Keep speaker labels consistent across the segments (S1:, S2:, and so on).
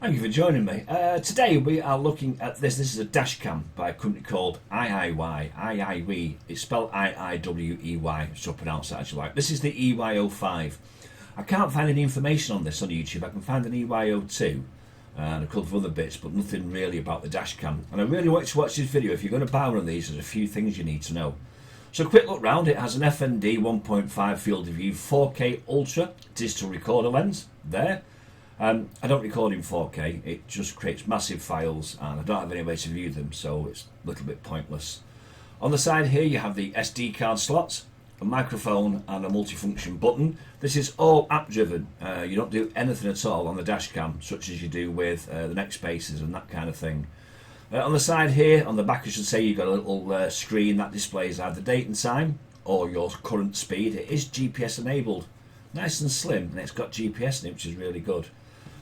S1: Thank you for joining me. Today we are looking at this. This is a dash cam by a company called IIwye. IIwye. It's spelled IIwye, so pronounce that as you like. This is the EY05. I can't find any information on this on YouTube. I can find an EY02 and a couple of other bits, but nothing really about the dash cam. And I really want you to watch this video. If you're going to buy one of these, there's a few things you need to know. So a quick look round. It has an FND 1.5 field of view 4K Ultra digital recorder lens there. I don't record in 4K, it just creates massive files and I don't have any way to view them, so it's a little bit pointless. On the side here you have the SD card slots, a microphone and a multifunction button. This is all app driven. You don't do anything at all on the dash cam such as you do with the neck spaces and that kind of thing. On the side here, on the back I should say, you've got a little screen that displays either date and time or your current speed. It is GPS enabled, nice and slim, and it's got GPS in it, which is really good.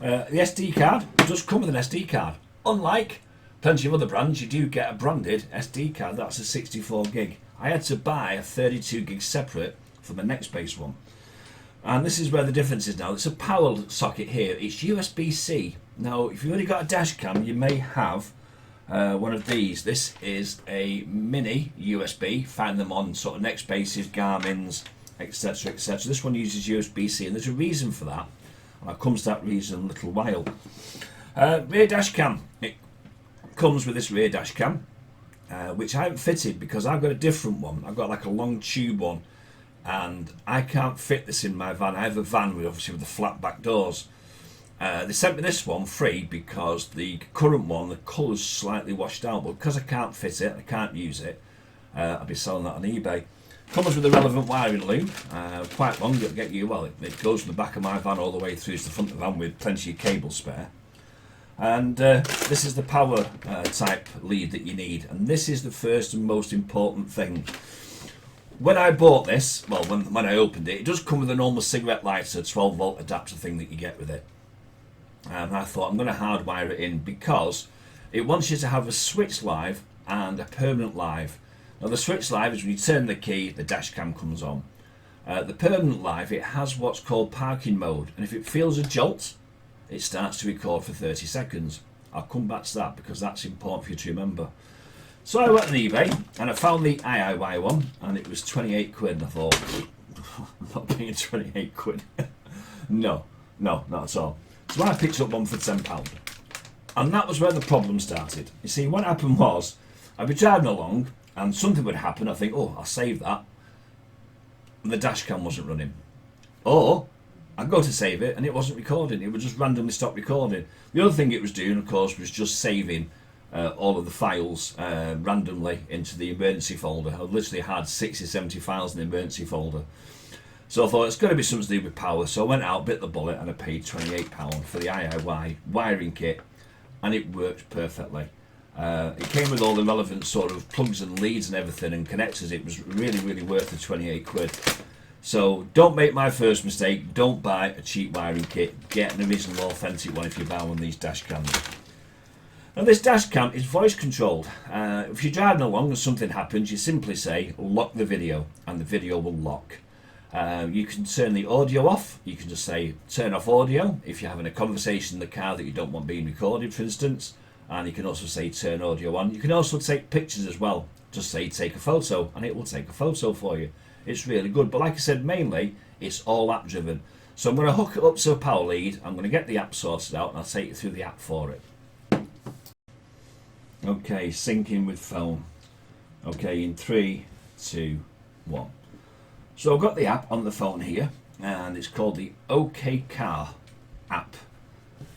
S1: The SD card does come with an SD card. Unlike plenty of other brands, you do get a branded SD card. That's a 64 gig. I had to buy a 32 gig separate for the next base one. And this is where the difference is now. It's a power socket here. It's USB-C. Now, if you've already got a dash cam, you may have one of these. This is a mini USB. Find them on sort of next bases, Garmin's, etc., etc. This one uses USB-C, and there's a reason for that. I'll come to that reason in a little while. Rear dash cam. It comes with this rear dash cam, which I haven't fitted because I've got a different one. I've got like a long tube one, and I can't fit this in my van. I have a van with obviously with the flat back doors. They sent me this one free because the current one, the colour's slightly washed out, but because I can't fit it, I can't use it, I'll be selling that on eBay. Comes with the relevant wiring loop, quite long. It'll get you, well, it goes from the back of my van all the way through to the front of the van with plenty of cable spare. And this is the power type lead that you need, and this is the first and most important thing. When I bought this, well, when I opened it, it does come with a normal cigarette lighter 12 volt adapter thing that you get with it. And I thought I'm going to hardwire it in because it wants you to have a switch live and a permanent live. Now the switch live is when you turn the key, the dash cam comes on. The permanent live, it has what's called parking mode, and if it feels a jolt, it starts to record for 30 seconds. I'll come back to that because that's important for you to remember. So I went on eBay and I found the IIwye one, and it was 28 quid, and I thought, I'm not paying 28 quid. No, not at all. So I picked up one for £10. And that was where the problem started. You see, what happened was, I'd be driving along, and something would happen. I think, oh, I'll save that. And the dash cam wasn't running. Or I'd go to save it and it wasn't recording. It would just randomly stop recording. The other thing it was doing, of course, was just saving all of the files randomly into the emergency folder. I literally had 60, 70 files in the emergency folder. So I thought it's got to be something to do with power. So I went out, bit the bullet, and I paid £28 for the IIwye wiring kit, and it worked perfectly. It came with all the relevant sort of plugs and leads and everything and connectors. It was really worth the 28 quid. So don't make my first mistake. Don't buy a cheap wiring kit. Get an original authentic one if you buy one of these dash cams. Now this dash cam is voice controlled. If you're driving along and something happens, you simply say lock the video and the video will lock. You can turn the audio off. You can just say turn off audio if you're having a conversation in the car that you don't want being recorded, for instance. And you can also say turn audio on. You can also take pictures as well. Just say take a photo and it will take a photo for you. It's really good. But like I said, mainly it's all app driven. So I'm going to hook it up to a power lead. I'm going to get the app sorted out and I'll take you through the app for it. Okay, syncing with phone. Okay, in 3, 2, 1. So I've got the app on the phone here, and it's called the OK Car app.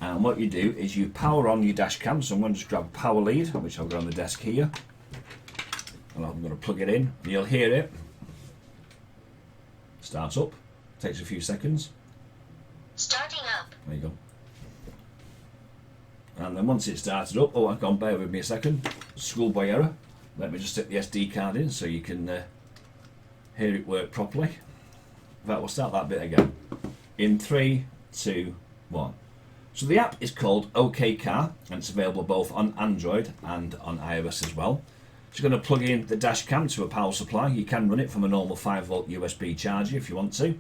S1: And what you do is you power on your dash cam. So I'm going to just grab a power lead, which I've got on the desk here, and I'm going to plug it in, and you'll hear it start up. Takes a few seconds.
S2: Starting up.
S1: There you go. And then once it's started up, oh, I've gone, bear with me a second. Schoolboy error. Let me just stick the SD card in so you can hear it work properly. In fact, we'll start that bit again. In 3, 2, 1. So the app is called OK Car, and it's available both on Android and on iOS as well. So you're going to plug in the dash cam to a power supply. You can run it from a normal 5 volt USB charger if you want to.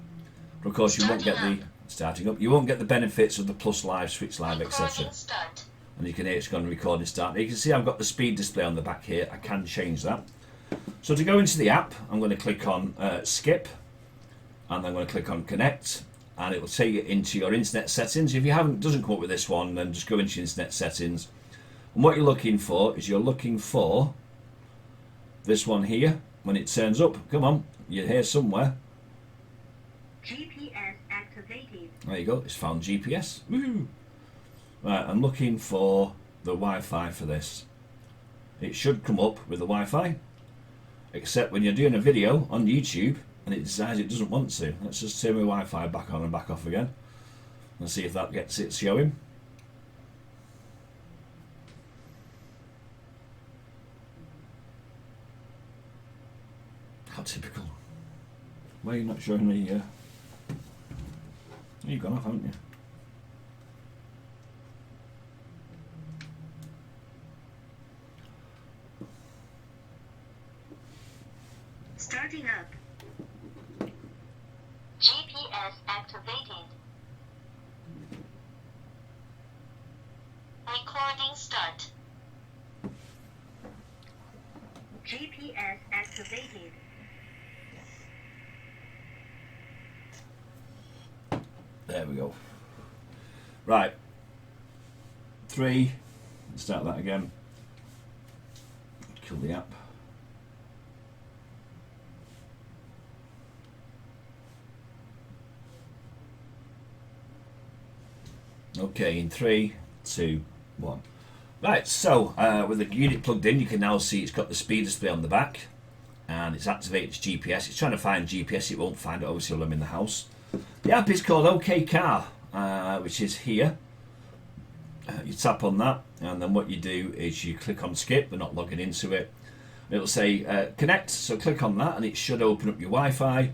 S1: But of course you won't get the starting up. You won't get the benefits of the plus live, switch live, etc.
S2: Recording start.
S1: And you can hear it's gone recording start. Now you can see I've got the speed display on the back here. I can change that. So to go into the app, I'm going to click on skip, and I'm going to click on connect, and it will take you into your internet settings. If you doesn't come up with this one, then just go into your internet settings. And what you're looking for is you're looking for this one here. When it turns up, come on, you're here somewhere.
S2: GPS activated.
S1: There you go, it's found GPS. Woo! Right, I'm looking for the Wi-Fi for this. It should come up with the Wi-Fi, except when you're doing a video on YouTube and it decides it doesn't want to. Let's just turn my Wi-Fi back on and back off again and see if that gets it showing. How typical. Why are you not showing me? You've gone off, haven't you?
S2: Starting up. GPS activated. Recording start. GPS activated.
S1: There we go. Right. 3. Let's start that again. Kill the app. Okay, in 3, 2, 1. Right, so with the unit plugged in, you can now see it's got the speed display on the back, and it's activated its GPS. It's trying to find GPS, it won't find it obviously while I'm in the house. The app is called OK Car, which is here. You tap on that, and then what you do is you click on skip. We're not logging into it. It'll say connect, so click on that, and it should open up your Wi-Fi.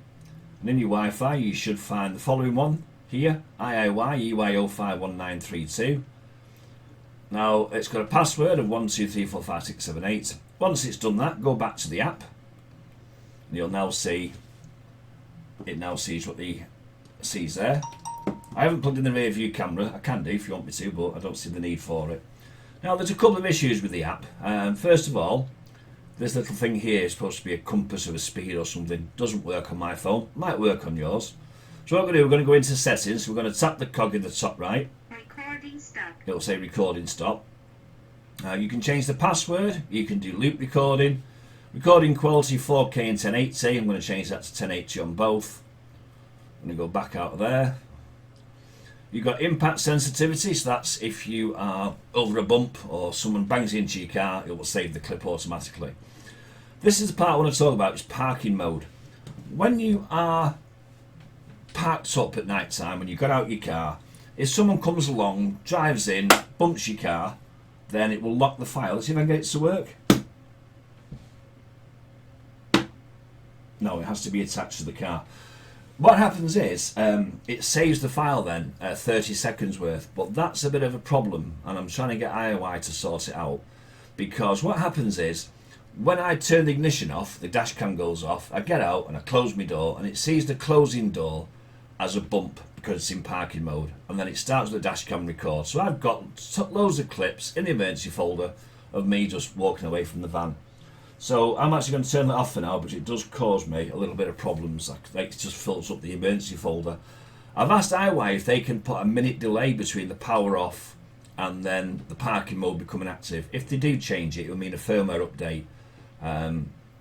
S1: And in your Wi-Fi, you should find the following one here: IIwye EY05 Now it's got a password of 1234567 Once it's done that, go back to the app, and you'll now see it now sees what the sees there. I haven't plugged in the rear view camera. I can do if you want me to, but I don't see the need for it. Now there's a couple of issues with the app. First of all, this little thing here is supposed to be a compass of a speed or something. Doesn't work on my phone. Might work on yours. So what we're going to do, we're going to go into settings. We're going to tap the cog in the top right.
S2: Recording stop.
S1: It'll say recording stop. You can change the password. You can do loop recording. Recording quality 4K and 1080. I'm going to change that to 1080 on both. I'm going to go back out of there. You've got impact sensitivity, so that's if you are over a bump or someone bangs into your car, it will save the clip automatically. This is the part I want to talk about, is parking mode. When you are parked up at night time, when you got out your car, if someone comes along, drives in, bumps your car, then it will lock the file. Let's see if I can get it to work. No, it has to be attached to the car. What happens is it saves the file then 30 seconds worth, but that's a bit of a problem, and I'm trying to get IIwye to sort it out, because what happens is when I turn the ignition off, the dash cam goes off, I get out and I close my door, and it sees the closing door as a bump because it's in parking mode, and then it starts with the dash cam record. So I've got loads of clips in the emergency folder of me just walking away from the van. So I'm actually going to turn that off for now, but it does cause me a little bit of problems. Like it just fills up the emergency folder. I've asked IIwye if they can put a minute delay between the power off and then the parking mode becoming active. If they do change it, it'll mean a firmware update.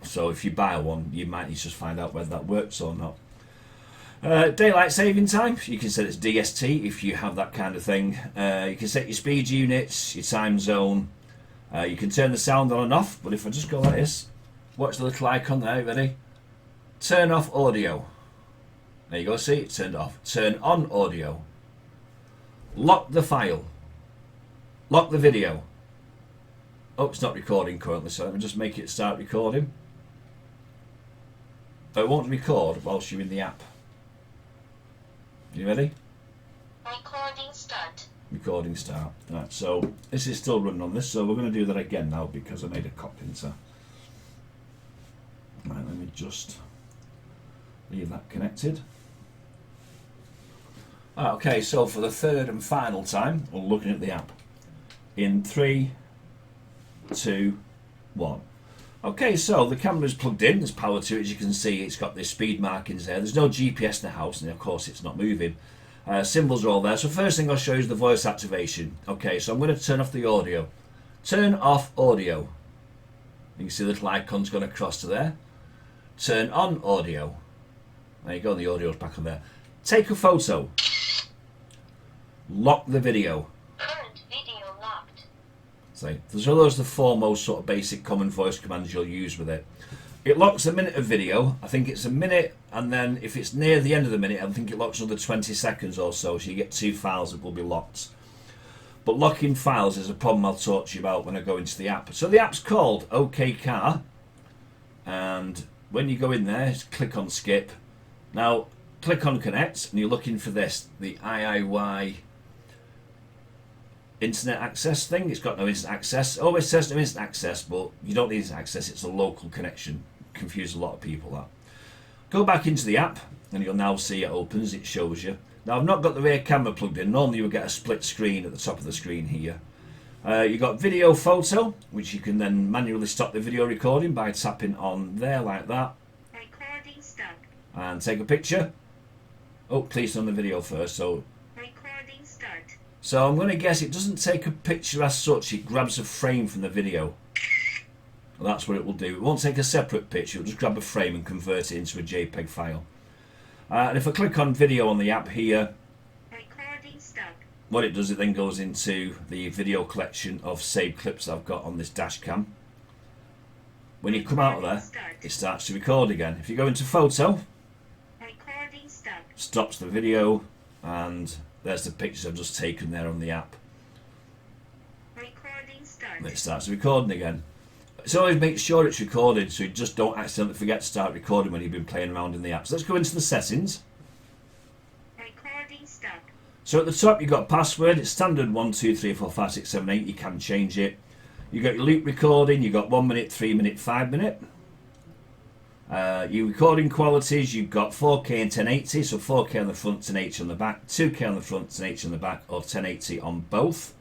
S1: So if you buy one, you might need to just find out whether that works or not. Daylight saving time, you can set it as DST if you have that kind of thing. You can set your speed units, your time zone. You can turn the sound on and off, but if I just go like this, watch the little icon there, ready? Turn off audio. There you go, see, it turned off. Turn on audio. Lock the file. Lock the video. Oh, it's not recording currently, so let me just make it start recording. But it won't record whilst you're in the app. You ready?
S2: Recording start.
S1: Recording start. Right, so this is still running on this, so we're going to do that again now because I made a copy. So, right, let me just leave that connected. Okay, so for the third and final time, we're looking at the app. In 3, 2, 1. Okay, so the camera's plugged in, there's power to it, as you can see. It's got the speed markings there. There's no GPS in the house, and of course it's not moving. Symbols are all there. So first thing I'll show you is the voice activation. Okay, so I'm going to turn off the audio. Turn off audio. You can see the little icon's gone across to there. Turn on audio. There you go, the audio's back on there. Take a photo. Lock the video.
S2: Current video locked.
S1: So those are the four most sort of basic common voice commands you'll use with it. It locks a minute of video. I think it's a minute, and then if it's near the end of the minute, I think it locks another 20 seconds or so you get 2 files that will be locked. But locking files is a problem I'll talk to you about when I go into the app. So the app's called OK Car, and when you go in there, just click on skip. Now, click on connect, and you're looking for this, the IIwye internet access thing. It's got no instant access. It always says no instant access, but you don't need instant access. It's a local connection. Confuse a lot of people that. Go back into the app, and you'll now see it opens. It shows you. Now, I've not got the rear camera plugged in. Normally you would get a split screen at the top of the screen here. You've got video photo, which you can then manually stop the video recording by tapping on there like that.
S2: Recording stop.
S1: And take a picture. Oh, please turn the video first. So
S2: Recording start.
S1: I'm going to guess it doesn't take a picture as such. It grabs a frame from the video. And that's what it will do. It won't take a separate picture. It'll just grab a frame and convert it into a JPEG file. And if I click on video on the app here,
S2: Recording stop.
S1: what it does, it then goes into the video collection of saved clips I've got on this dash cam. When you come out of there, it starts to record again. If you go into photo,
S2: Recording stop.
S1: stops the video, and there's the pictures I've just taken there on the app.
S2: Recording start.
S1: And it starts recording again. So always make sure it's recorded, so you just don't accidentally forget to start recording when you've been playing around in the app. So let's go into the settings.
S2: Recording stop.
S1: So at the top you've got password. It's standard 1, 2, 3, 4, 5, 6, 7, 8. You can change it. You've got your loop recording. You've got 1 minute, 3 minute, 5 minute. Your recording qualities, you've got 4K and 1080. So 4K on the front, 1080 on the back. 2K on the front, 1080 on the back, or 1080 on both.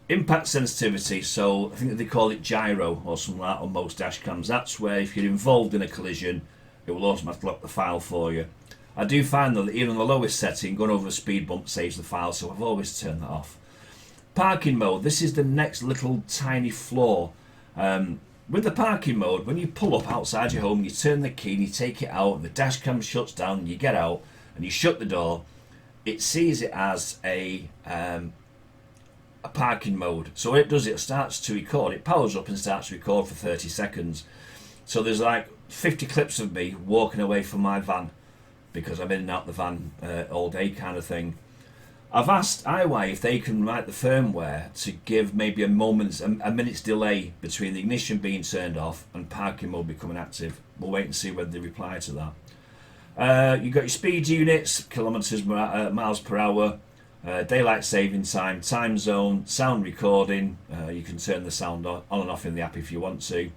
S1: Impact sensitivity, so I think that they call it gyro or something like that on most dash cams. That's where if you're involved in a collision, it will automatically lock the file for you. I do find though that even on the lowest setting, going over a speed bump saves the file, so I've always turned that off. Parking mode, this is the next little tiny flaw. With the parking mode, when you pull up outside your home, you turn the key and you take it out, and the dash cam shuts down, and you get out and you shut the door, it sees it as a parking mode. So what it does, it starts to record. It powers up and starts to record for 30 seconds. So there's like 50 clips of me walking away from my van because I'm in and out the van all day kind of thing. I've asked IIwye if they can write the firmware to give maybe a minute's delay between the ignition being turned off and parking mode becoming active. We'll wait and see whether they reply to that. You've got your speed units, kilometers, miles per hour, daylight saving time, time zone, sound recording. You can turn the sound on and off in the app if you want to.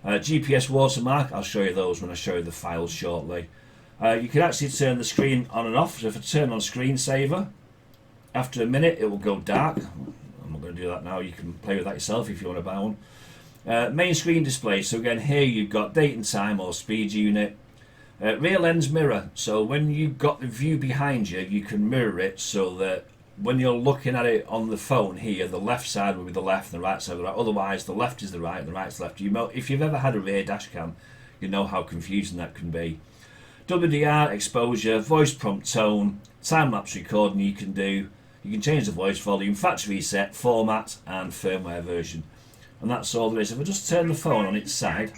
S1: GPS watermark, I'll show you those when I show you the files shortly. You can actually turn the screen on and off. So if I turn on screensaver, after a minute it will go dark. I'm not going to do that now. You can play with that yourself if you want to buy one. Main screen display, so again here you've got date and time or speed unit. Rear lens mirror, so when you've got the view behind you, you can mirror it so that when you're looking at it on the phone here, the left side will be the left and the right side will be the right. Otherwise, the left is the right and the right's the left. If you've ever had a rear dash cam, you know how confusing that can be. WDR, exposure, voice prompt tone, time-lapse recording you can do. You can change the voice volume, factory reset, format and firmware version. And that's all there is. If I just turn the phone on its side,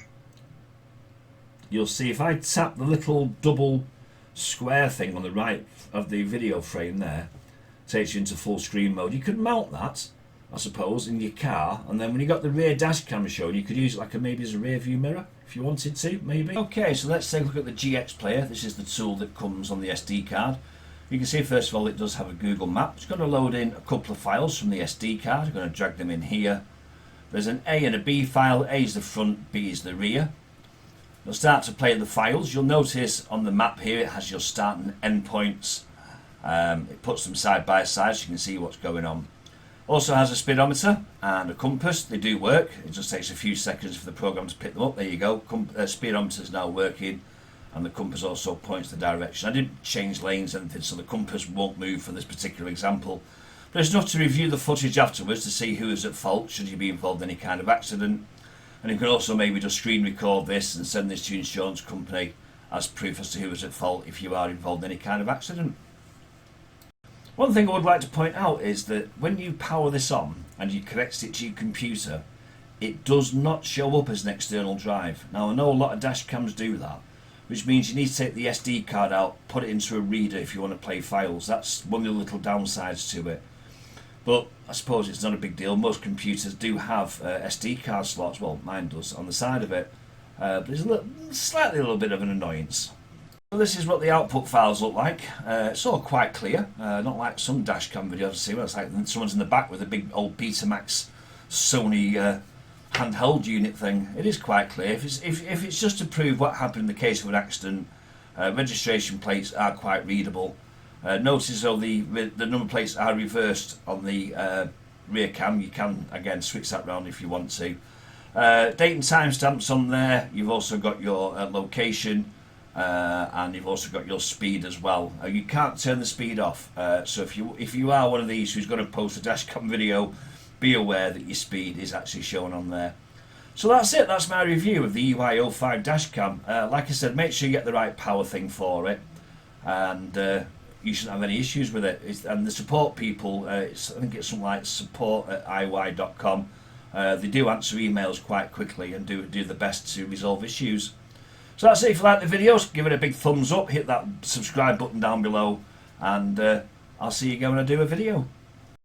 S1: you'll see if I tap the little double square thing on the right of the video frame there, takes you into full screen mode. You could mount that, I suppose, in your car, and then when you got the rear dash camera showing, you could use it like maybe as a rear view mirror if you wanted to, maybe. Okay, so let's take a look at the GX player. This is the tool that comes on the SD card. You can see first of all it does have a Google map. It's going to load in a couple of files from the SD card. I'm going to drag them in here. There's an A and a B file. A is the front, B is the rear. You'll start to play the files. You'll notice on the map here it has your start and end points It puts them side by side so you can see what's going on. Also has a speedometer and a compass. They do work. It just takes a few seconds for the program to pick them up. There you go. Speedometer is now working, and the compass also points the direction. I didn't change lanes or anything, so the compass won't move for this particular example. But it's enough to review the footage afterwards to see who is at fault should you be involved in any kind of accident. And you can also maybe just screen record this and send this to your insurance company as proof as to who is at fault if you are involved in any kind of accident. One thing I would like to point out is that when you power this on and you connect it to your computer, it does not show up as an external drive. Now I know a lot of dash cams do that, which means you need to take the SD card out, put it into a reader if you want to play files. That's one of the little downsides to it. But I suppose it's not a big deal. Most computers do have SD card slots, well mine does, on the side of it. But it's slightly a little bit of an annoyance. So this is what the output files look like. It's all quite clear, not like some dashcam videos I see where it's like someone's in the back with a big old Betamax Sony handheld unit thing. It is quite clear. If it's just to prove what happened in the case of an accident, registration plates are quite readable. Notice though the number plates are reversed on the rear cam. You can again switch that round if you want to. Date and time stamps on there. You've also got your location. And you've also got your speed as well. You can't turn the speed off, so if you are one of these who's going to post a dashcam video, be aware that your speed is actually shown on there. So that's it. That's my review of the EY05 Dashcam. Like I said, make sure you get the right power thing for it, and you shouldn't have any issues with it. And the support people, I think it's something like support@IIwye.com. They do answer emails quite quickly and do the best to resolve issues. So that's it. If you like the videos, give it a big thumbs up, hit that subscribe button down below, and I'll see you again when I do a video.